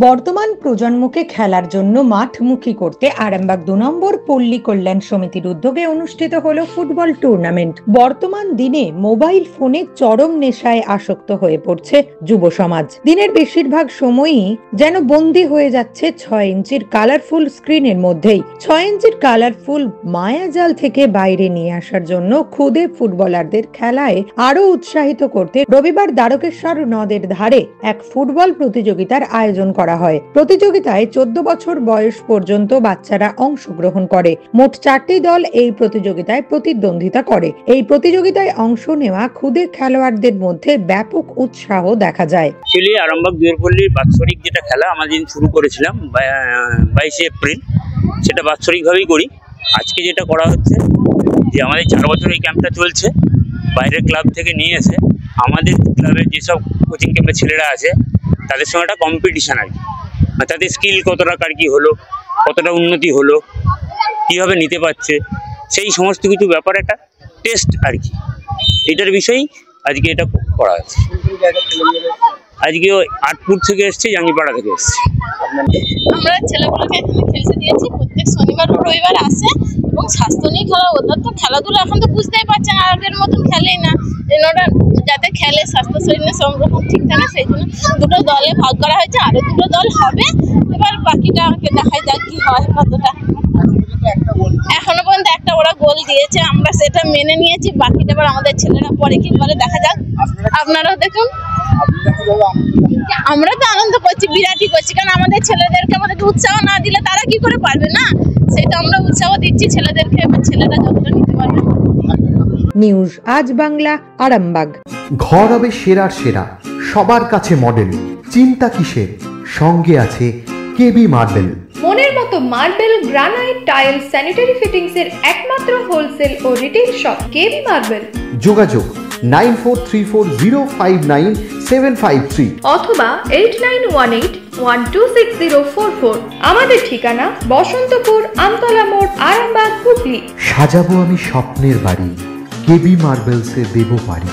বর্তমান প্রজন্মকে খেলার জন্য মাঠমুখী করতে আরামবাগ ২ নম্বর পল্লী কল্যাণ সমিতির উদ্যোগে অনুষ্ঠিত হলো ফুটবল টুর্নামেন্ট। বর্তমান দিনে মোবাইল ফোনে চরম নেশায় আসক্ত হয়ে পড়ছে যুব সমাজ। দিনের বেশিরভাগ সময়ই যেন বন্দী হয়ে যাচ্ছে ৬ ইঞ্চির কালারফুল স্ক্রিনের মধ্যেই। ৬ ইঞ্চির কালারফুল মায়াজাল থেকে বাইরে নিয়ে আসার জন্য খুদে ফুটবলারদের খেলায় আরো উৎসাহিত করতে রবিবার দ্বারকেশ্বর নদের ধারে এক ফুটবল প্রতিযোগিতার আয়োজন করা হয়। প্রতিযোগিতায় ১৪ বছর বয়স পর্যন্ত বাচ্চারা অংশগ্রহণ করে। মোট ৪টি দল এই প্রতিযোগিতায় প্রতিদ্বন্দ্বিতা করে। এই প্রতিযোগিতায় অংশ নেওয়া খুদে খেলোয়াড়দের মধ্যে ব্যাপক উৎসাহ দেখা যায়। আরামবাগ দুয়েরপল্লীর বাৎসরিক যেটা খেলা আমাদের শুরু করেছিলাম 22 এপ্রিল, সেটা বাৎসরিকভাবেই করি। আজকে যেটা করা হচ্ছে যে আমাদের 4 বছর এই ক্যাম্পটা চলছে, বাইরের ক্লাব থেকে নিয়ে এসে আমাদের ক্লাবের যেসব কোচিং ক্যাম্পের ছেলেরা আছে তাদের সঙ্গে একটা কম্পিটিশান আর কি, তাদের স্কিল কতটা কার কি হলো, কতটা উন্নতি হলো, কীভাবে নিতে পারছে, সেই সমস্ত কিছু ব্যাপারে একটা টেস্ট আর কি, এটার বিষয়েই আজকে এটা করা হয়েছে। আজকে আটপুর থেকে এসছে, জাঙ্গিপাড়া থেকে এসছে। আমরা ছেলেগুলোকে এখানে খেলতে দিয়েছি, প্রত্যেক শনিবার ও রবিবার আসে এবং স্বাস্থ্য নিয়ে খেলা। ওদের তো খেলাধুলা এখন তো বুঝতেই পারছেন, আগের মতন খেলেই না, ওরা যাতে খেলে স্বাস্থ্য শরীরে সব রকম ঠিক থাকে, সেই জন্য দুটো দলে ভাগ করা হয়েছে। আরো দুটো দল হবে, এবার বাকিটা দেখা যাক কি হয়, কতটা। এখনো পর্যন্ত একটা ওরা গোল দিয়েছে, আমরা সেটা মেনে নিয়েছি, বাকিটা এবার আমাদের ছেলেরা পরে কি বলে দেখা যাক। আপনারাও দেখুন, আমরা তো আনন্দ করছি, বিরাটই করছি, কারণ আমাদের ছেলেদেরকে আমাদেরকে উৎসাহ না দিলে তারা কি করে পারবে না, সেটা আমরা উৎসাহ দিচ্ছি ছেলেদেরকে, এবার ছেলেরা যতটা নিতে পারবে। নিউজ আজ বাংলা, আরামবাগ। ঘর হবে সেরার সেরা, সবার কাছে মডেল, চিন্তা কিসের, সঙ্গে আছে কেবি মার্বেল। মনের মতো marble, granite, tile, sanitary fittings এর একমাত্র হোলসেল ও রিটেল শপ কেবি মার্বেল। যোগাযোগ 9434059753 অথবা 8918126044। আমাদের ঠিকানা বসন্তপুর, আমতলা মোড়, আরামবাগ, হুগলি। সাজাবো আমি স্বপ্নের বাড়ি, কেবি মার্বেলসে দেবো বাড়ি।